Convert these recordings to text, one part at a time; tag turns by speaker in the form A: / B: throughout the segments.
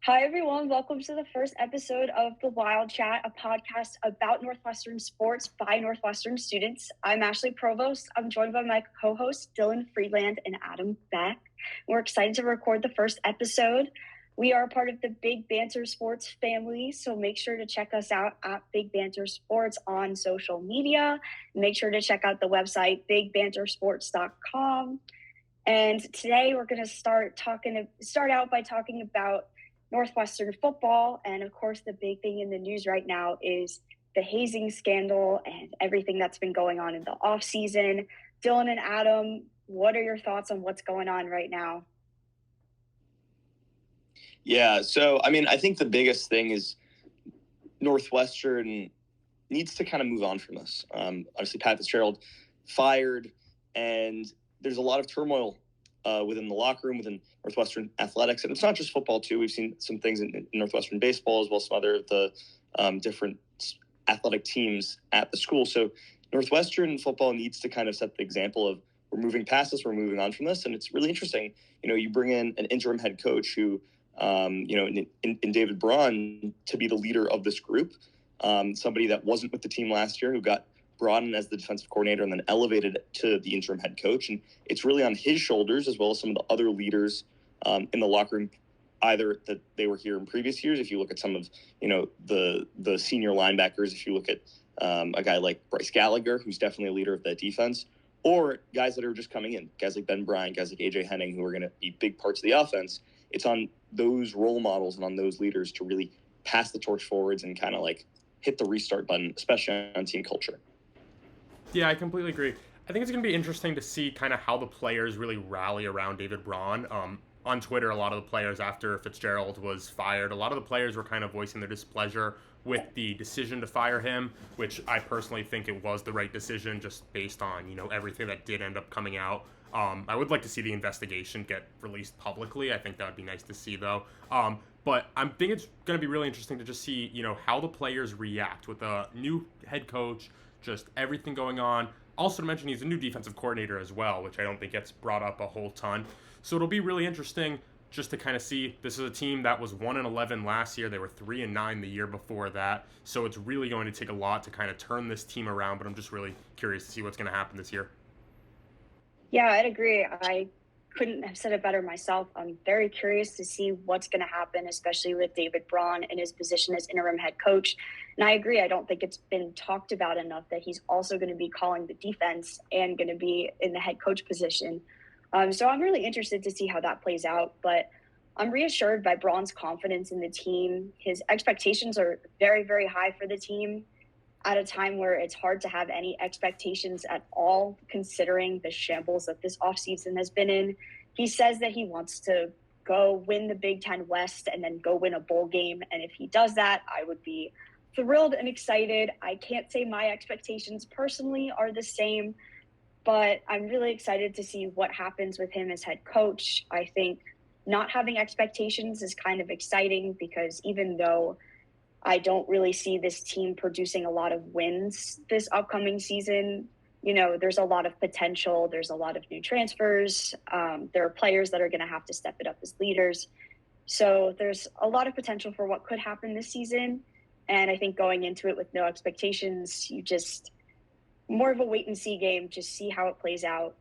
A: Hi, everyone. Welcome to the first episode of the Wildchat, a podcast about Northwestern sports by Northwestern students. I'm Ashley Provost. I'm joined by my co-hosts, Dylan Freeland and Adam Beck. We're excited to record the first episode. We are part of the Big Banter Sports family, so make sure to check us out at Big Banter Sports on social media. Make sure to check out the website, bigbantersports.com. And today we're going to start out by talking about Northwestern football. And of course, the big thing in the news right now is the hazing scandal and everything that's been going on in the off season. Dylan and Adam, what are your thoughts on what's going on right now?
B: Yeah, so I think the biggest thing is Northwestern needs to kind of move on from this. Obviously, Pat Fitzgerald fired, and there's a lot of turmoil within the locker room, within Northwestern athletics. And it's not just football, too. We've seen some things in Northwestern baseball as well as some other of the different athletic teams at the school. So Northwestern football needs to kind of set the example of we're moving past this, we're moving on from this. And it's really interesting. You bring in an interim head coach who, in David Braun to be the leader of this group, somebody that wasn't with the team last year who got brought in as the defensive coordinator and then elevated to the interim head coach. And it's really on his shoulders, as well as some of the other leaders in the locker room, either that they were here in previous years. If you look at some of, the senior linebackers, if you look at a guy like Bryce Gallagher, who's definitely a leader of that defense, or guys that are just coming in, guys like Ben Bryant, guys like AJ Henning, who are going to be big parts of the offense. It's on those role models and on those leaders to really pass the torch forwards and kind of like hit the restart button, especially on team culture.
C: Yeah, I completely agree. I think it's going to be interesting to see kind of how the players really rally around David Braun. On Twitter, a lot of the players after Fitzgerald was fired, a lot of the players were kind of voicing their displeasure with the decision to fire him, which I personally think it was the right decision just based on, everything that did end up coming out. I would like to see the investigation get released publicly. I think that would be nice to see, though. But I think it's going to be really interesting to just see, how the players react with a new head coach, just everything going on. Also to mention, he's a new defensive coordinator as well, which I don't think gets brought up a whole ton. So it'll be really interesting just to kind of see. This is a team that was 1-11 last year. They were 3-9 the year before that. So it's really going to take a lot to kind of turn this team around. But I'm just really curious to see what's going to happen this year.
A: Yeah, I'd agree. I couldn't have said it better myself. I'm very curious to see what's going to happen, especially with David Braun in his position as interim head coach. And I agree. I don't think it's been talked about enough that he's also going to be calling the defense and going to be in the head coach position. So I'm really interested to see how that plays out. But I'm reassured by Braun's confidence in the team. His expectations are very, very high for the team at a time where it's hard to have any expectations at all, considering the shambles that this offseason has been in. He says that he wants to go win the Big Ten West and then go win a bowl game. And if he does that, I would be thrilled and excited. I can't say my expectations personally are the same, but I'm really excited to see what happens with him as head coach. I think not having expectations is kind of exciting because even though I don't really see this team producing a lot of wins this upcoming season, there's a lot of potential. There's a lot of new transfers. There are players that are going to have to step it up as leaders. So there's a lot of potential for what could happen this season. And I think going into it with no expectations, you just more of a wait and see game, just see how it plays out,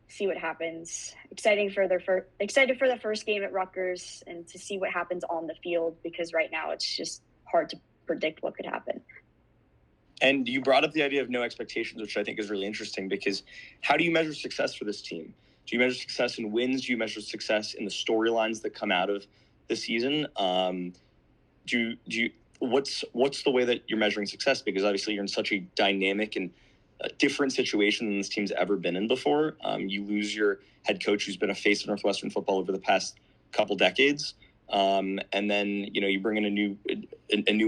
A: see what happens. Excited for the first game at Rutgers and to see what happens on the field, because right now it's just hard to predict what could happen.
B: And you brought up the idea of no expectations, which I think is really interesting, because how do you measure success for this team? Do you measure success in wins? Do you measure success in the storylines that come out of the season? What's the way that you're measuring success? Because obviously you're in such a dynamic and different situation than this team's ever been in before. You lose your head coach, who's been a face of Northwestern football over the past couple decades. And then, you bring in a new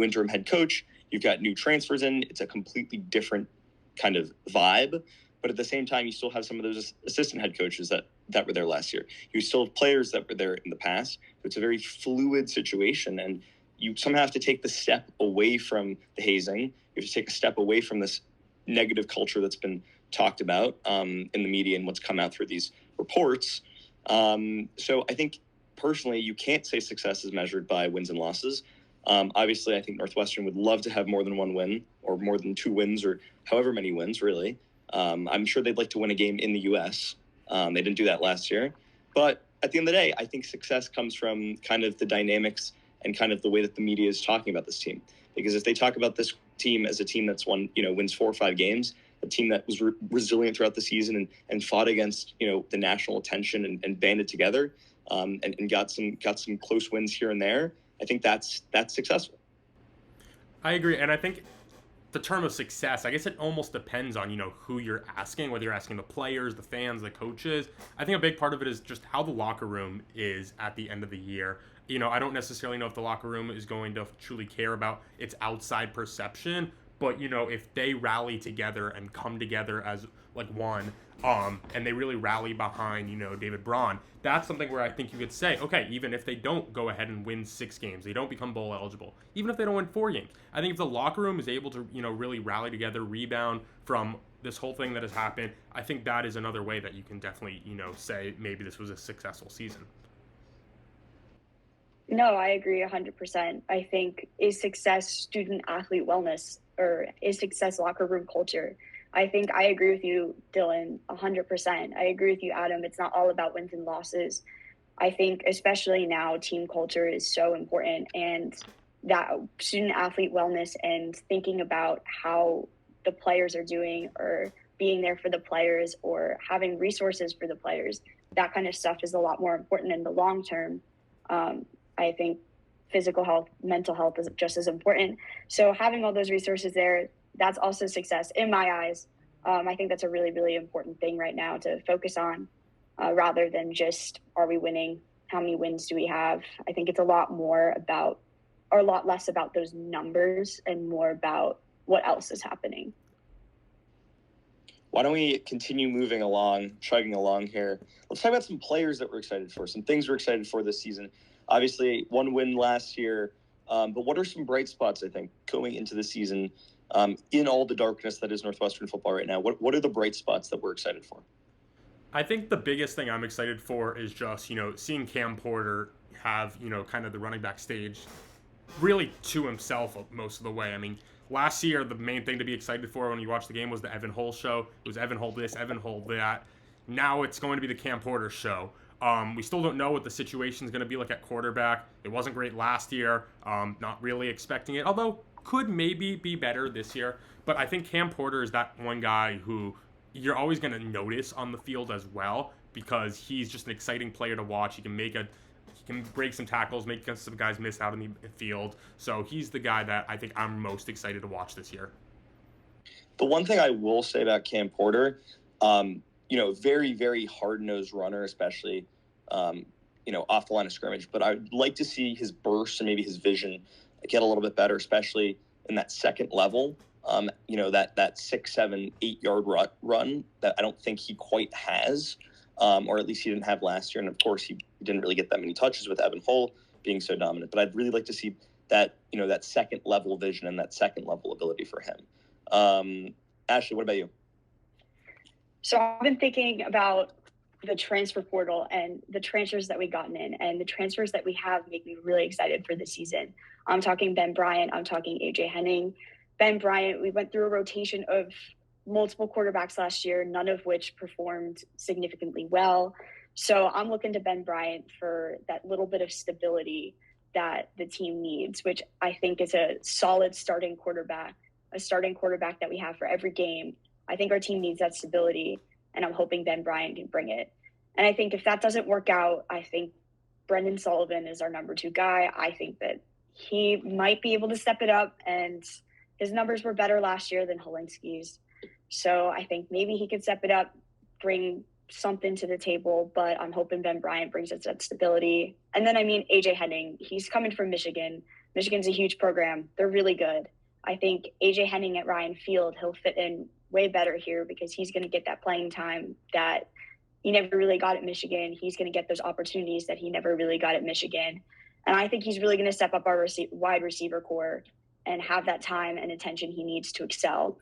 B: interim head coach. You've got new transfers in. It's a completely different kind of vibe. But at the same time, you still have some of those assistant head coaches that were there last year. You still have players that were there in the past. So it's a very fluid situation. And you somehow have to take the step away from the hazing. You have to take a step away from this negative culture that's been talked about in the media and what's come out through these reports. So I think personally, you can't say success is measured by wins and losses. Obviously, I think Northwestern would love to have more than one win or more than 2 wins or however many wins, really. I'm sure they'd like to win a game in the U.S. They didn't do that last year. But at the end of the day, I think success comes from kind of the dynamics and kind of the way that the media is talking about this team. Because if they talk about this team as a team that's wins 4 or 5 games, a team that was resilient throughout the season and fought against, the national attention and banded together and got some close wins here and there, I think that's successful.
C: I agree. And I think the term of success, I guess it almost depends on, who you're asking, whether you're asking the players, the fans, the coaches. I think a big part of it is just how the locker room is at the end of the year. I don't necessarily know if the locker room is going to truly care about its outside perception, but, if they rally together and come together as like one, and they really rally behind, David Braun, that's something where I think you could say, okay, even if they don't go ahead and win 6 games, they don't become bowl eligible, even if they don't win 4 games, I think if the locker room is able to, really rally together, rebound from this whole thing that has happened, I think that is another way that you can definitely, say maybe this was a successful season.
A: No, I agree 100%. I think is success student athlete wellness or is success locker room culture? I think I agree with you, Dylan, 100%. I agree with you, Adam. It's not all about wins and losses. I think especially now team culture is so important, and that student athlete wellness and thinking about how the players are doing or being there for the players or having resources for the players, that kind of stuff is a lot more important in the long term. I think physical health, mental health is just as important. So having all those resources there, that's also success in my eyes. I think that's a really, really important thing right now to focus on rather than just, are we winning? How many wins do we have? I think it's a lot less about those numbers and more about what else is happening.
B: Why don't we continue moving along, chugging along here? Let's talk about some players that we're excited for, some things we're excited for this season. Obviously, 1 win last year, but what are some bright spots, I think, going into the season in all the darkness that is Northwestern football right now? What are the bright spots that we're excited for?
C: I think the biggest thing I'm excited for is just, seeing Cam Porter have, kind of the running back stage really to himself most of the way. I mean, last year, the main thing to be excited for when you watch the game was the Evan Hull show. It was Evan Hull this, Evan Hull that. Now it's going to be the Cam Porter show. We still don't know what the situation is going to be like at quarterback. It wasn't great last year. Not really expecting it, although could maybe be better this year. But I think Cam Porter is that one guy who you're always going to notice on the field as well, because he's just an exciting player to watch. He can break some tackles, make some guys miss out in the field. So he's the guy that I think I'm most excited to watch this year.
B: The one thing I will say about Cam Porter, very, very hard-nosed runner, especially, off the line of scrimmage. But I'd like to see his burst and maybe his vision get a little bit better, especially in that second level. That 6, 7, 8 yard run that I don't think he quite has, or at least he didn't have last year. And of course, he didn't really get that many touches with Evan Hull being so dominant. But I'd really like to see that, that second level vision and that second level ability for him. Ashley, what about you?
A: So I've been thinking about the transfer portal and the transfers that we've gotten in, and the transfers that we have make me really excited for this season. I'm talking Ben Bryant. I'm talking AJ Henning. Ben Bryant, we went through a rotation of multiple quarterbacks last year, none of which performed significantly well. So I'm looking to Ben Bryant for that little bit of stability that the team needs, which I think is a solid starting quarterback that we have for every game. I think our team needs that stability, and I'm hoping Ben Bryant can bring it. And I think if that doesn't work out, I think Brendan Sullivan is our number 2 guy. I think that he might be able to step it up, and his numbers were better last year than Helinski's. So I think maybe he could step it up, bring something to the table, but I'm hoping Ben Bryant brings us that stability. And then, AJ Henning, he's coming from Michigan. Michigan's a huge program. They're really good. I think AJ Henning at Ryan Field, he'll fit in way better here because he's going to get that playing time that he never really got at Michigan. He's going to get those opportunities that he never really got at Michigan. And I think he's really going to step up our wide receiver core and have that time and attention he needs to excel.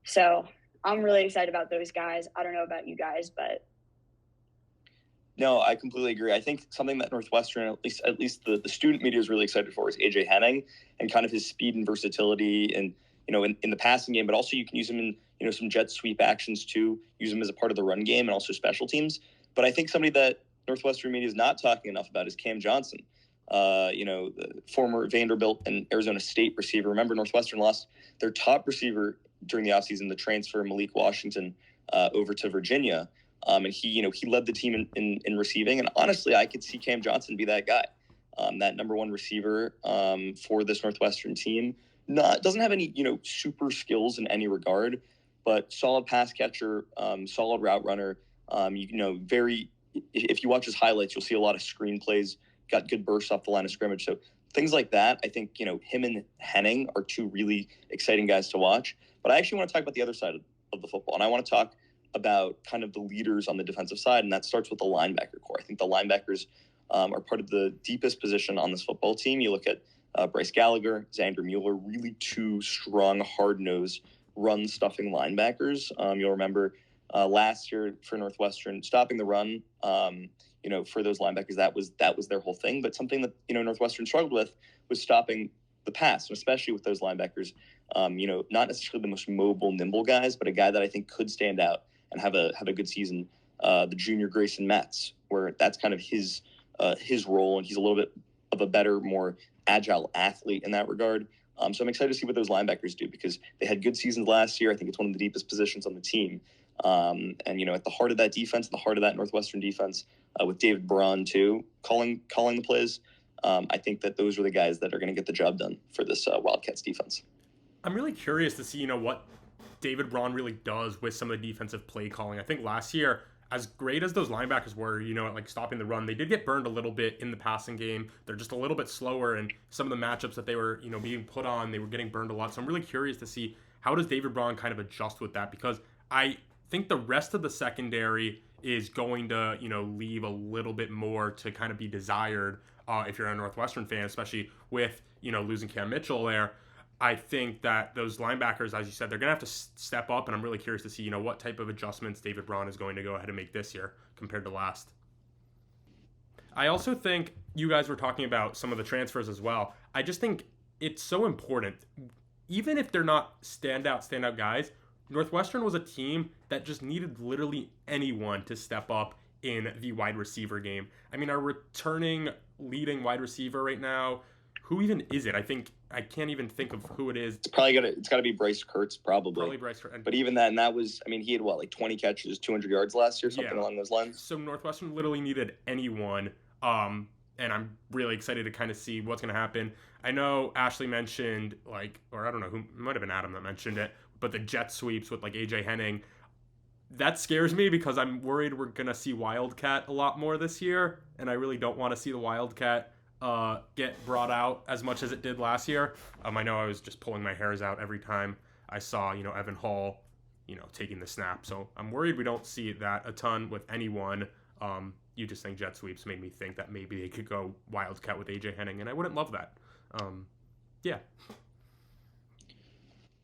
A: So I'm really excited about those guys. I don't know about you guys, but.
B: No, I completely agree. I think something that Northwestern, at least the student media is really excited for is AJ Henning and kind of his speed and versatility and, in the passing game, but also you can use him in, some jet sweep actions too, use him as a part of the run game and also special teams. But I think somebody that Northwestern media is not talking enough about is Cam Johnson. The former Vanderbilt and Arizona State receiver. Remember, Northwestern lost their top receiver during the offseason, the transfer Malik Washington over to Virginia. And he led the team in receiving. And honestly, I could see Cam Johnson be that guy, that number one receiver for this Northwestern team. Doesn't have any, super skills in any regard, but solid pass catcher, solid route runner. If you watch his highlights, you'll see a lot of screen plays, got good bursts off the line of scrimmage. So things like that, I think, him and Henning are two really exciting guys to watch. But I actually want to talk about the other side of the football. And I want to talk about kind of the leaders on the defensive side, and that starts with the linebacker core. I think the linebackers are part of the deepest position on this football team. You look at Bryce Gallagher, Xander Mueller, really two strong, hard-nosed, run-stuffing linebackers. You'll remember last year for Northwestern, stopping the run, for those linebackers, that was their whole thing. But something that, Northwestern struggled with was stopping the pass, especially with those linebackers. Not necessarily the most mobile, nimble guys, but a guy that I think could stand out and have a good season. The junior Grayson Metz, where that's kind of his role, and he's a little bit of a better, more agile athlete in that regard. So I'm excited to see what those linebackers do because they had good seasons last year. I think it's one of the deepest positions on the team. And at the heart of that defense, the heart of that Northwestern defense, with David Braun too, calling the plays. I think that those are the guys that are going to get the job done for this Wildcats defense.
C: I'm really curious to see, what David Braun really does with some of the defensive play calling. I think last year, as great as those linebackers were, at like stopping the run, they did get burned a little bit in the passing game. They're just a little bit slower, and some of the matchups that they were, being put on, they were getting burned a lot. So I'm really curious to see how does David Braun kind of adjust with that, because I think the rest of the secondary is going to, leave a little bit more to kind of be desired if you're a Northwestern fan, especially with, losing Cam Mitchell there. I think that those linebackers, as you said, they're going to have to step up, and I'm really curious to see, what type of adjustments David Braun is going to go ahead and make this year compared to last. I also think you guys were talking about some of the transfers as well. I just think it's so important. Even if they're not standout guys, Northwestern was a team that just needed literally anyone to step up in the wide receiver game. I mean, our returning leading wide receiver right now, who even is it? I can't even think of who it is.
B: It's got to be Bryce Kurtz, probably.
C: Probably Bryce Kurtz.
B: But even that, and that was, he had 20 catches, 200 yards last year, something along those lines.
C: So Northwestern literally needed anyone, and I'm really excited to kind of see what's going to happen. I know Ashley mentioned, or I don't know, who might have been Adam that mentioned it, but the jet sweeps with AJ Henning. That scares me because I'm worried we're going to see Wildcat a lot more this year, and I really don't want to see the Wildcat get brought out as much as it did last year. I know I was just pulling my hairs out every time I saw, Evan Hall, taking the snap. So I'm worried we don't see that a ton with anyone. You just think jet sweeps made me think that maybe they could go Wildcat with AJ Henning, and I wouldn't love that. Yeah.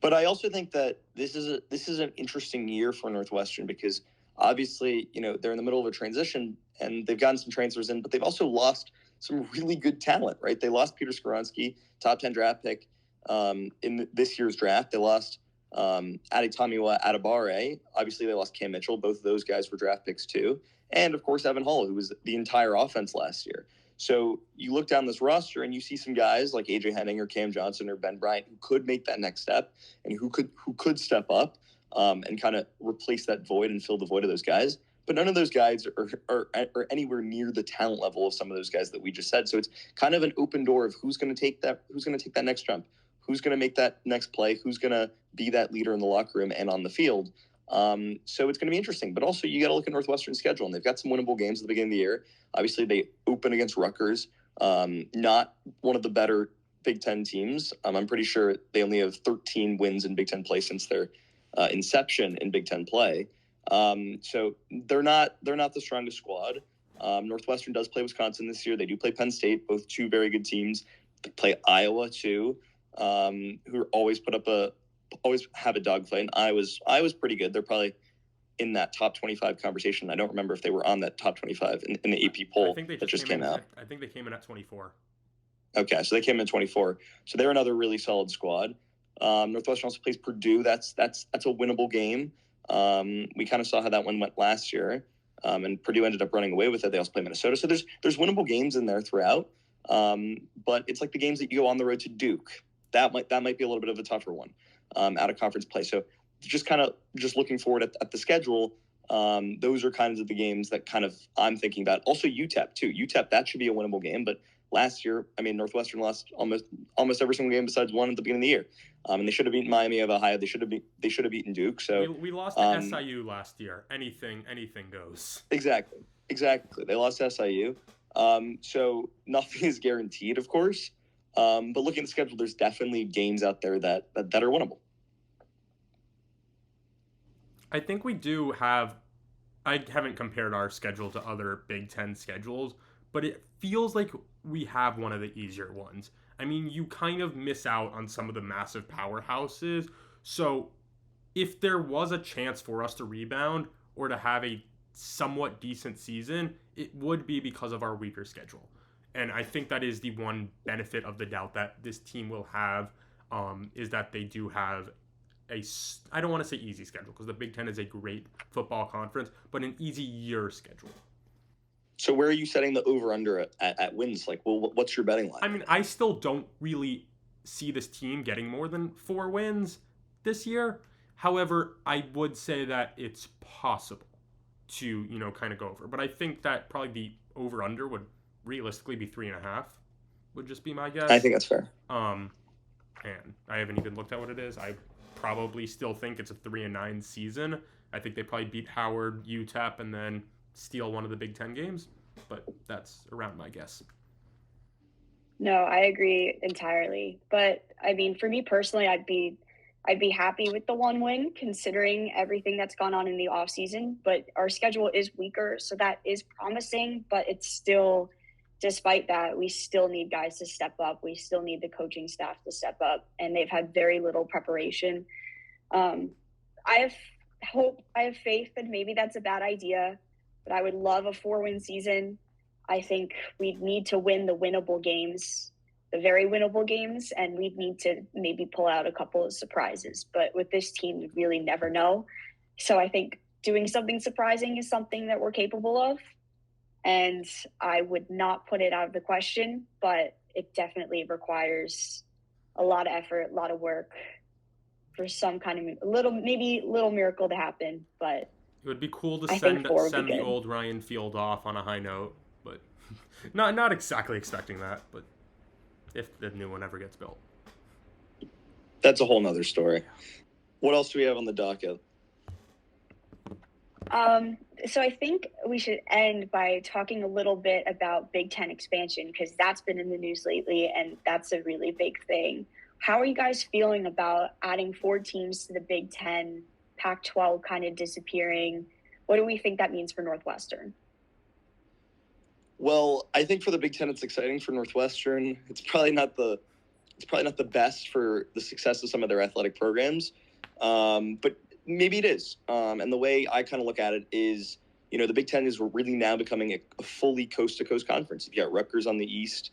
B: But I also think that this is an interesting year for Northwestern because obviously, they're in the middle of a transition and they've gotten some transfers in, but they've also lost some really good talent, right? They lost Peter Skoronski, top 10 draft pick in this year's draft. They lost Adetomiwa Adebare. Obviously, they lost Cam Mitchell. Both of those guys were draft picks too. And, of course, Evan Hall, who was the entire offense last year. So you look down this roster and you see some guys like AJ Henning or Cam Johnson or Ben Bryant who could make that next step and who could step up and kind of replace that void and fill the void of those guys. But none of those guys are anywhere near the talent level of some of those guys that we just said. So it's kind of an open door of who's going to take that next jump, who's going to make that next play, who's going to be that leader in the locker room and on the field. So it's going to be interesting. But also you got to look at Northwestern's schedule, and they've got some winnable games at the beginning of the year. Obviously, they open against Rutgers, not one of the better Big Ten teams. I'm pretty sure they only have 13 wins in Big Ten play since their inception in Big Ten play. So they're not the strongest squad. Northwestern does play Wisconsin this year. They do play Penn State, both two very good teams. They play Iowa too, who always have a dogfight. And Iowa's pretty good. They're probably in that top 25 conversation. I don't remember if they were on that top 25 in the AP poll that just came out.
C: I think they came in at 24.
B: Okay, so they came in at 24. So they're another really solid squad. Northwestern also plays Purdue. That's a winnable game. We kind of saw how that one went last year, and Purdue ended up running away with it. They also play Minnesota. So there's winnable games in there throughout. But it's like the games that you go on the road to Duke. That might be a little bit of a tougher one out of conference play. So just looking forward at the schedule. Those are kinds of the games that kind of I'm thinking about. Also UTEP too. UTEP, that should be a winnable game, but last year, I mean, Northwestern lost almost every single game besides one at the beginning of the year, and they should have beaten Miami of Ohio. They should have beaten Duke. So
C: we lost to SIU last year. Anything goes.
B: Exactly. They lost to SIU. So nothing is guaranteed, of course. But looking at the schedule, there's definitely games out there that are winnable.
C: I think we do have. I haven't compared our schedule to other Big Ten schedules, but it feels like we have one of the easier ones. I mean, you kind of miss out on some of the massive powerhouses. So if there was a chance for us to rebound or to have a somewhat decent season, it would be because of our weaker schedule. And I think that is the one benefit of the doubt that this team will have, is that they do have I don't want to say easy schedule, because the Big Ten is a great football conference, but an easy year schedule.
B: So where are you setting the over-under at wins? Like, well, what's your betting line?
C: I mean, I still don't really see this team getting more than 4 wins this year. However, I would say that it's possible to, kind of go over. But I think that probably the over-under would realistically be 3.5, would just be my guess.
B: I think that's fair.
C: And I haven't even looked at what it is. I probably still think it's a 3-9 season. I think they probably beat Howard, UTEP, and then steal one of the Big Ten games, but that's around my guess.
A: No, I agree entirely. But I mean, for me personally, I'd be happy with the 1 win considering everything that's gone on in the off season. But our schedule is weaker, so that is promising. But it's still, despite that, we still need guys to step up. We still need the coaching staff to step up, and they've had very little preparation. I have faith that maybe that's a bad idea. But I would love a 4-win season. I think we'd need to win the winnable games, the very winnable games, and we'd need to maybe pull out a couple of surprises. But with this team, we really never know. So I think doing something surprising is something that we're capable of. And I would not put it out of the question, but it definitely requires a lot of effort, a lot of work for some kind of little miracle to happen. But
C: it would be cool to send the old Ryan Field off on a high note, but not exactly expecting that. But if the new one ever gets built,
B: that's a whole nother story. What else do we have on the docket?
A: So I think we should end by talking a little bit about Big Ten expansion, because that's been in the news lately, and that's a really big thing. How are you guys feeling about adding 4 teams to the Big Ten? Pac-12 kind of disappearing. What do we think that means for Northwestern?
B: Well, I think for the Big Ten, it's exciting. For Northwestern, it's probably not the best for the success of some of their athletic programs, but maybe it is. And the way I kind of look at it is, the Big Ten is really now becoming a fully coast-to-coast conference. You've got Rutgers on the East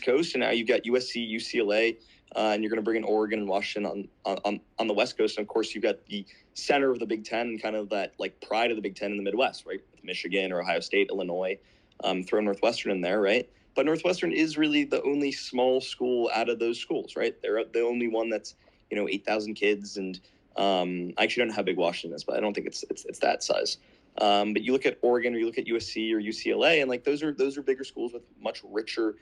B: Coast, and now you've got USC, UCLA, and you're going to bring in Oregon and Washington on the West Coast. And, of course, you've got the center of the Big Ten and kind of that, pride of the Big Ten in the Midwest, right? With Michigan or Ohio State, Illinois, throw Northwestern in there, right? But Northwestern is really the only small school out of those schools, right? They're the only one that's, 8,000 kids. And I actually don't know how big Washington is, but I don't think it's that size. But you look at Oregon or you look at USC or UCLA, and, those are bigger schools with much richer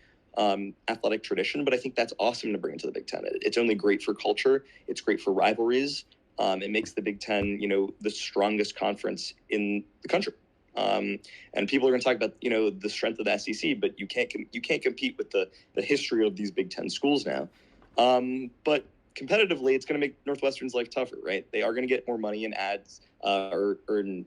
B: athletic tradition, but I think that's awesome to bring into the Big Ten. It's only great for culture. It's great for rivalries. It makes the Big Ten, the strongest conference in the country. And people are going to talk about, the strength of the SEC, but you can't compete with the history of these Big Ten schools now. But competitively, it's going to make Northwestern's life tougher, right? They are going to get more money in ads, or in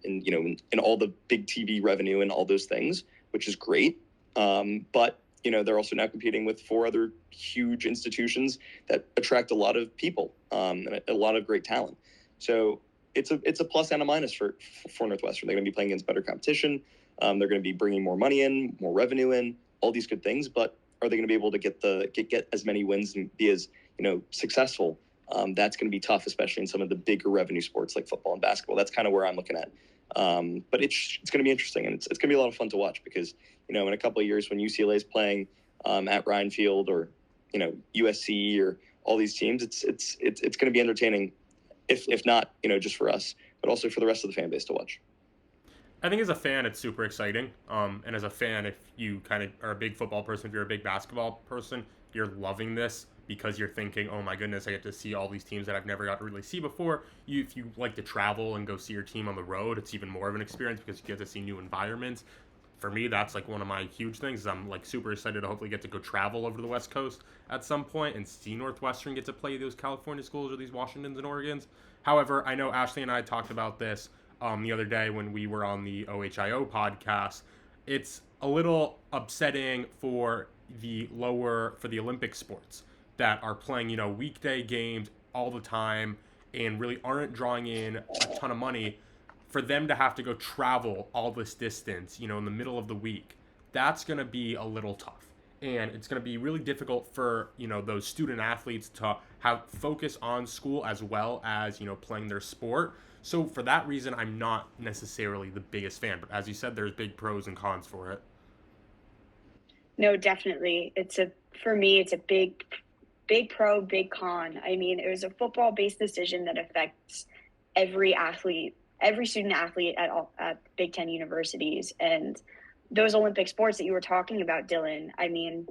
B: all the big TV revenue and all those things, which is great. But they're also now competing with 4 other huge institutions that attract a lot of people, and a lot of great talent. So it's a plus and a minus for Northwestern. They're going to be playing against better competition. They're going to be bringing more money in, more revenue in, all these good things. But are they going to be able to get as many wins and be as successful? That's going to be tough, especially in some of the bigger revenue sports like football and basketball. That's kind of where I'm looking at. But it's going to be interesting, and it's going to be a lot of fun to watch because in a couple of years when UCLA is playing at Ryan Field or USC or all these teams, it's going to be entertaining, if not just for us, but also for the rest of the fan base to watch.
C: I think as a fan, it's super exciting. And as a fan, if you kind of are a big football person, if you're a big basketball person, you're loving this because you're thinking, oh my goodness, I get to see all these teams that I've never got to really see before. If you like to travel and go see your team on the road, it's even more of an experience because you get to see new environments. For me, that's like one of my huge things. I'm like super excited to hopefully get to go travel over to the West Coast at some point and see Northwestern get to play those California schools or these Washingtons and Oregons. However, I know Ashley and I talked about this the other day when we were on the OHIO podcast. It's a little upsetting for the Olympic sports that are playing, weekday games all the time and really aren't drawing in a ton of money, for them to have to go travel all this distance, in the middle of the week. That's going to be a little tough. And it's going to be really difficult for, those student athletes to have focus on school as well as, playing their sport. So for that reason, I'm not necessarily the biggest fan. But as you said, there's big pros and cons for it.
A: No, definitely. For me, it's a big pro, big con. I mean, it was a football-based decision that affects every student athlete at Big Ten universities. And those Olympic sports that you were talking about, Dylan, I mean,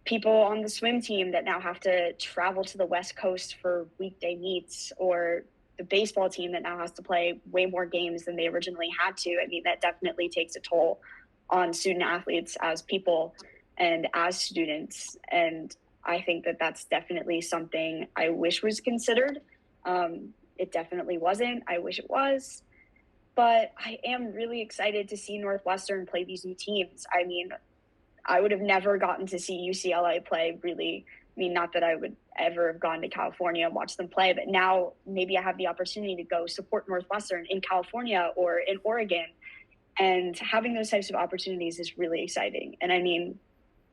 A: people on the swim team that now have to travel to the West Coast for weekday meets, or the baseball team that now has to play way more games than they originally had to. I mean, that definitely takes a toll on student athletes as people and as students. And I think that that's definitely something I wish was considered. It definitely wasn't. I wish it was. But I am really excited to see Northwestern play these new teams. I mean, I would have never gotten to see UCLA play, really. I mean, not that I would ever have gone to California and watched them play, but now maybe I have the opportunity to go support Northwestern in California or in Oregon. And having those types of opportunities is really exciting. And I mean,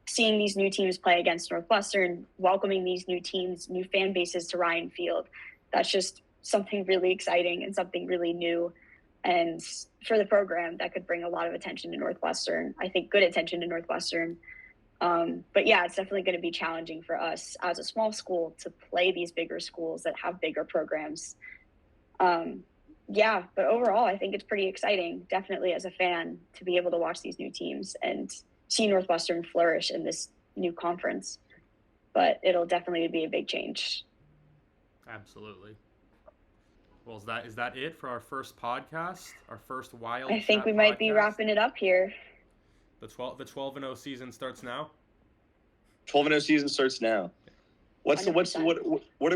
A: seeing these new teams play against Northwestern, welcoming these new teams, new fan bases to Ryan Field, that's just something really exciting and something really new. And for the program, that could bring a lot of attention to Northwestern. I think good attention to Northwestern. But yeah, it's definitely going to be challenging for us as a small school to play these bigger schools that have bigger programs. Yeah, but overall, I think it's pretty exciting, definitely as a fan, to be able to watch these new teams and see Northwestern flourish in this new conference. But it'll definitely be a big change.
C: Absolutely. Well, is that it for our first podcast, our first Wildchat
A: I think we might be wrapping it up here.
C: The 12-0 season starts now.
B: 12-0 season starts now. What are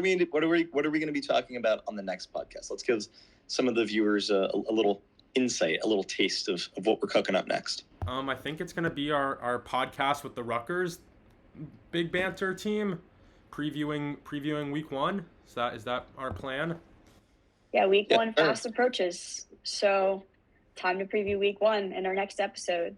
B: we going to be talking about on the next podcast? Let's give some of the viewers a little insight, a little taste of what we're cooking up next.
C: I think it's going to be our podcast with the Rutgers Big Banter team, previewing week 1. Is that our plan?
A: Yeah, week 1 fast approaches. So time to preview week 1 in our next episode.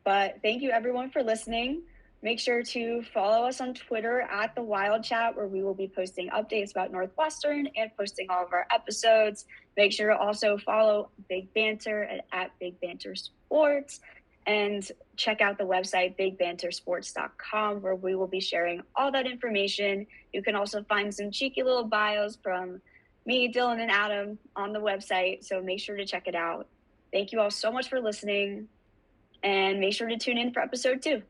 A: But thank you everyone for listening. Make sure to follow us on Twitter at the Wildchat, where we will be posting updates about Northwestern and posting all of our episodes. Make sure to also follow Big Banter at Big Banter Sports, and check out the website bigbantersports.com, where we will be sharing all that information. You can also find some cheeky little bios from me, Dylan, and Adam on the website, so make sure to check it out. Thank you all so much for listening, and make sure to tune in for episode 2.